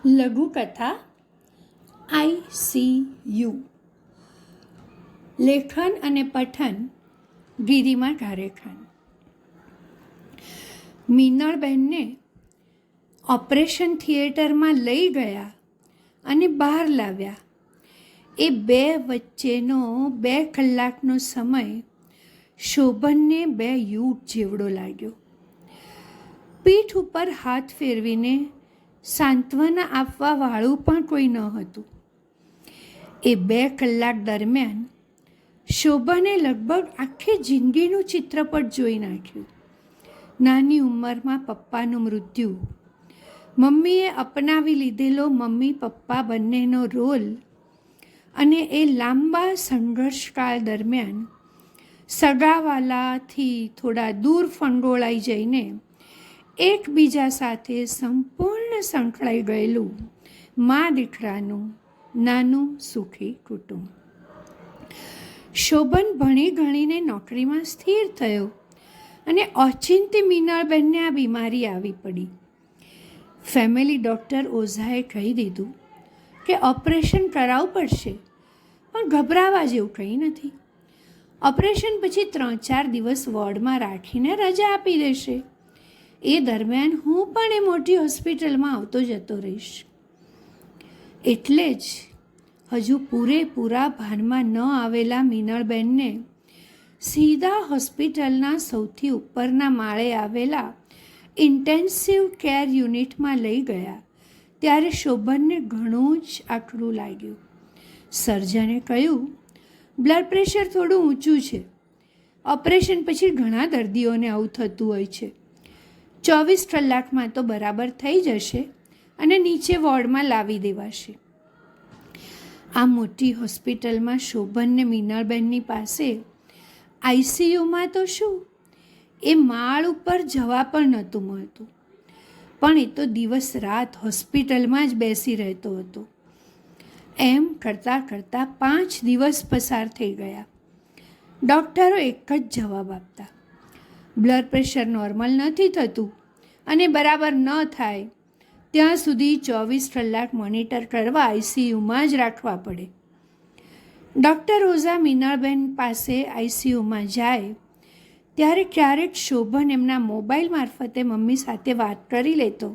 લઘુકથા ICU. લેખન અને પઠન ગિરિમા ધારેખાન. મીનળબેનને ઓપરેશન થિયેટરમાં લઈ ગયા અને બહાર લાવ્યા. એ બે વચ્ચેનો 2 કલાકનો સમય શોભનને 2 યુગ જેવડો લાગ્યો. પીઠ ઉપર હાથ ફેરવીને સાંત્વના આપવા વાળું પણ કોઈ ન હતું. એ 2 કલાક દરમિયાન શોભાને લગભગ આખી જિંદગીનું ચિત્રપટ જોઈ નાખ્યું. નાની ઉંમરમાં પપ્પાનું મૃત્યુ, મમ્મીએ અપનાવી લીધેલો મમ્મી પપ્પા બંનેનો રોલ અને એ લાંબા સંઘર્ષકાળ દરમિયાન સગાવાલાથી થોડા દૂર ફંગોળાઈ જઈને એકબીજા સાથે સંપૂર્ણ સંકળાઈ ગયેલું મા દીકરાનું નાનું સુખી કુટુંબ. શોભન ભણી ગણીને નોકરીમાં સ્થિર થયો અને ઓચિંતી મીનળબેનને આ બીમારી આવી પડી. ફેમિલી ડૉક્ટર ઓઝાએ કહી દીધું કે ઓપરેશન કરાવવું પડશે, પણ ગભરાવા જેવું કંઈ નથી. ઓપરેશન પછી 3-4 દિવસ વોર્ડમાં રાખીને રજા આપી દેશે. એ દરમિયાન હું પણ એ મોટી હોસ્પિટલમાં આવતો જતો રહીશ. એટલે જ હજુ પૂરેપૂરા ભાનમાં ન આવેલા મીનળબેનને સીધા હોસ્પિટલના સૌથી ઉપરના માળે આવેલા ઇન્ટેન્સિવ કેર યુનિટમાં લઈ ગયા ત્યારે શોભનને ઘણું જ આકરું લાગ્યું. સર્જને કહ્યું, બ્લડ પ્રેશર થોડું ઊંચું છે. ઓપરેશન પછી ઘણા દર્દીઓને આવું થતું હોય છે. 24 કલાકમાં તો બરાબર થઈ જશે અને નીચે વોર્ડમાં લાવી દેવાશે. આ મોટી હોસ્પિટલમાં શોભનને મીનળબેનની પાસે ICUમાં તો શું, એ માળ ઉપર જવા પણ નહોતું મળતું. પણ એ તો દિવસ રાત હોસ્પિટલમાં જ બેસી રહેતો હતો. એમ કરતાં કરતાં 5 દિવસ પસાર થઈ ગયા. ડૉક્ટરો એક જ જવાબ આપતા, બ્લડ પ્રેશર નોર્મલ નથી થતું અને બરાબર ન થાય ત્યાં સુધી 24 કલાક મોનિટર કરવા ICUમાં જ રાખવા પડે. ડૉક્ટર ઓઝા મીનળબેન પાસે ICUમાં જાય ત્યારે ક્યારેક શોભન એમના મોબાઈલ મારફતે મમ્મી સાથે વાત કરી લેતો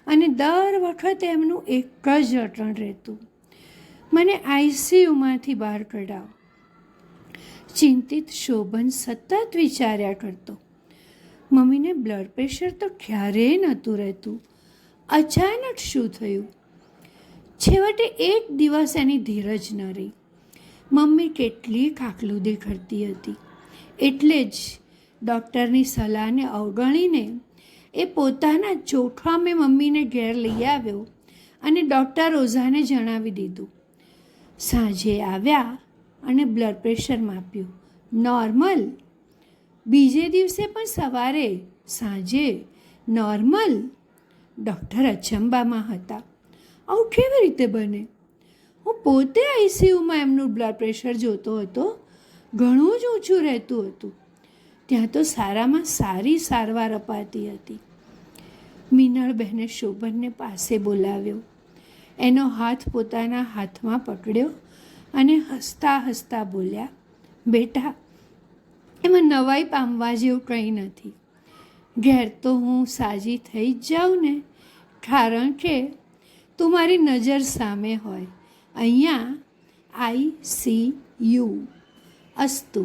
અને દર વખતે એમનું એક જ રટણ રહેતું, મને ICUમાંથી બહાર કઢાવો. ચિંતિત શોભન સતત વિચાર્યા કરતો, મમ્મીને બ્લડ પ્રેશર તો ક્યારેય નહોતું રહેતું, અચાનક શું થયું? છેવટે એક દિવસ એની ધીરજ ન રહી. મમ્મી કેટલી કાકલુદી કરતી હતી. એટલે જ ડૉક્ટરની સલાહને અવગણીને એ પોતાના જોખમે મમ્મીને ઘેર લઈ આવ્યો અને ડૉક્ટર ઓઝાને જણાવી દીધું. સાંજે આવ્યા અને બ્લડ પ્રેશર માપ્યું, નોર્મલ. બીજે દિવસે પણ સવારે સાંજે નોર્મલ. ડૉક્ટર અચંબામાં હતા. આવું કેવી રીતે બને? હું પોતે ICUમાં એમનું બ્લડ પ્રેશર જોતો હતો, ઘણું જ ઊંચું રહેતું હતું. ત્યાં તો સારામાં સારી સારવાર અપાતી હતી. મીનળબેને શોભનને પાસે બોલાવ્યો, એનો હાથ પોતાના હાથમાં પકડ્યો અને હસતા હસતા બોલ્યા, બેટા, એમાં નવાઈ પામવા જેવું કંઈ નથી. ઘેર તો હું સાજી થઈ જ જાઉં ને, કારણ કે તું મારી નજર સામે હોય. અહીંયા ICU. અસ્તુ.